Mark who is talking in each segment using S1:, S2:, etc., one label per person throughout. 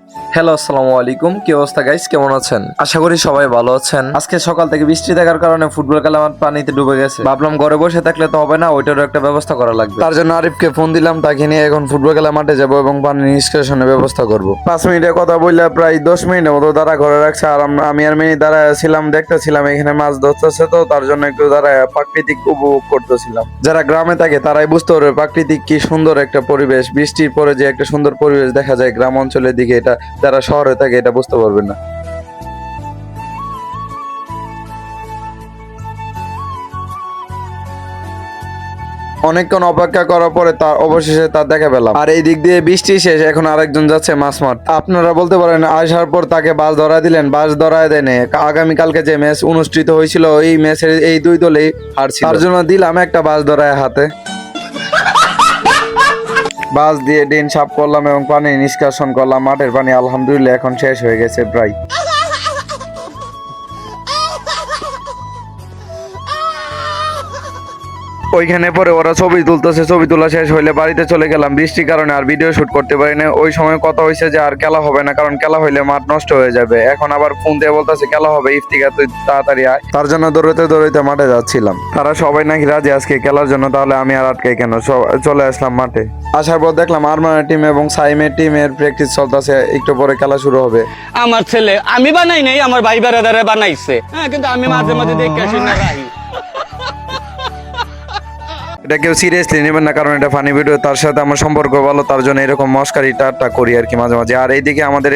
S1: Hello, আসসালামু আলাইকুম। কি অবস্থা গাইস, কেমন আছেন? আশা করি সবাই ভালো আছেন। আজকে সকাল থেকে বৃষ্টি থাকার কারণে ফুটবল খেলা আমার পানিতে ডুবে গেছে। ভাবলাম ঘরে বসে থাকলে তো হবে না, ওইটারও একটা ব্যবস্থা করা লাগবে। তার জন্য আরিফকে ফোন দিলাম, তাকে নিয়ে এখন ফুটবল খেলা মাঠে যাবো এবং পানি নিষ্কাশনের ব্যবস্থা করব। 5 মিনিটের কথা বললে প্রায় 10 মিনিটের মতো তারা ঘরে রাখছে, আর আমি আর মিনি দাঁড়াছিলাম, দেখতেছিলাম এখানে মাছ ধরতেছে, তো তার জন্য একটু দাঁড়ায় প্রাকৃতিক উপভোগ করতেছিলাম। যারা গ্রামে থাকে তারাই বুঝতে পারবে প্রাকৃতিক কি সুন্দর একটা পরিবেশ, বৃষ্টির পরে যে একটা সুন্দর পরিবেশ দেখা যায় গ্রাম অঞ্চলের দিকে, এটা যারা শহরে থাকে এটা বুঝতে পারবেন না। অনেকক্ষণ অপেক্ষা করার পরে তার অবশেষে তার দেখা পেলাম, আর এই দিক দিয়ে বৃষ্টি শেষ, এখন আরেকজন যাচ্ছে মাছ মারতে। আপনারা বলতে পারেন আসার পর তাকে বাস ধরা দিলেন, বাস ধরায় দেনে আগামীকালকে যে ম্যাচ অনুষ্ঠিত হয়েছিল এই ম্যাচের এই দুই দলেই হারছিল, তার জন্য দিলাম একটা বাস ধরায় হাতে। বাস দিয়ে ডিন সাফ করলাম এবং পানি নিষ্কাশন করলাম। মাঠের পানি আলহামদুলিল্লাহ এখন শেষ হয়ে গেছে প্রায়। ওইখানে পরে ওরা ছবি তুলতেছে, ছবি তোলা শেষ হইলে বাড়িতে চলে গেলাম। বৃষ্টির কারণে আর ভিডিও শুট করতে পারি না। ওই সময় কথা হয়েছে যে আর খেলা হবে না, কারণ খেলা হইলে মাঠ নষ্ট হয়ে যাবে। এখন আবার ফোন দিয়ে বলতেছে খেলা হবে, ইফতিকার তুই তাড়াতাড়ি আয়। তার জন্য দৌড়াতে দৌড়াতে মাঠে যাচ্ছিলাম। তারা সবাই নাকি রাজি আজকে খেলার জন্য, তাহলে আমি আর আটকে কেন, চলে আসলাম মাঠে। আসার পর দেখলাম আরমানের টিম এবং সাইমের টিমের প্র্যাকটিস চলতেছে, একটু পরে খেলা শুরু হবে।
S2: আমার ছেলে আমি বানাই নাই, আমার ভাই বেড়াদারে বানাইছে। হ্যাঁ, কিন্তু আমি মাঝে মাঝে দেখে আসি না রাহি।
S1: এটা কেউ সিরিয়াসলি নেবেন না, কারণ এটা ফানি ভিডিও। তার সাথে আমার সম্পর্ক ভালো, তার জন্য এরকম মস্কারি টাটা করি আর কি মাঝে মাঝে। আর এইদিকে আমাদের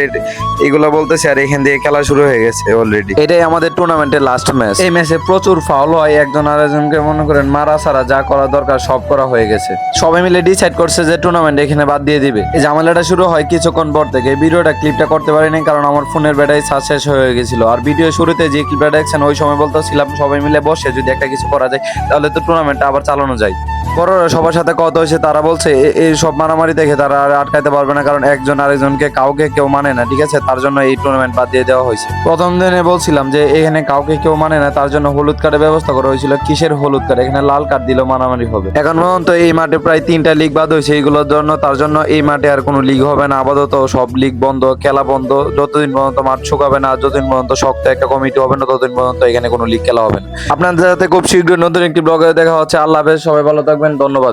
S1: এগুলো বলতেছে, আর এখান থেকে খেলা শুরু হয়ে গেছে অলরেডি। এটাই আমাদের টুর্নামেন্টের লাস্ট ম্যাচ। এই ম্যাচে প্রচুর ফাউল হয়, একজন আরেকজনকে মনে করেন মারা সারা যা করা দরকার সব করা হয়ে গেছে। সবাই মিলে ডিসাইড করছে যে টুর্নামেন্ট এখানে বাদ দিয়ে দিবে। এই ঝামেলাটা শুরু হয় কিছুক্ষণ পর থেকে। ভিডিওটা ক্লিপটা করতে পারিনি, কারণ আমার ফোনের ব্যাটারি চার্জ শেষ হয়ে গেছিল। আর ভিডিও শুরুতে যে ক্লিপটা দেখছেন ওই সময় বলতেছিলাম সবাই মিলে বসে যদি একটা কিছু করা যায় তাহলে তো টুর্নামেন্টটা আবার চালানো যায়। বড়রা সবার সাথে কথা হয়েছে, তারা বলছে এই সব মারামারি দেখে তারা আর আটকাইতে পারবে না, কারণ একজন আরেকজনকে কাউকে কেউ মানে না, ঠিক আছে? তার জন্য এই টুর্নামেন্ট বাদ দিয়ে দেওয়া হয়েছে। প্রথম দিনে বলছিলাম যে এখানে কাউকে কেউ মানে না, তার জন্য হলুদ কার্ডের ব্যবস্থা করা হয়েছিল। কিসের হলুদ কার্ড? এখানে লাল কার্ড দিলেও মারামারি হবে। এখন পর্যন্ত এই মাঠে প্রায় 3টা লিগ বাদ হয়েছে এইগুলোর জন্য, তার জন্য এই মাঠে আর কোনো লিগ হবে না। আপাতত সব লিগ বন্ধ, খেলা বন্ধ, যতদিন পর্যন্ত মাঠ শুকাবে না, যতদিন পর্যন্ত শক্ত একটা কমিটি হবে না, ততদিন পর্যন্ত এখানে কোনো লিগ খেলা হবে না। আপনাদের সাথে খুব শীঘ্রই নতুন একটি ব্লগে দেখা হচ্ছে। আল্লাহ হাফেজ, সবাই ভালো থাকবেন, ধন্যবাদ।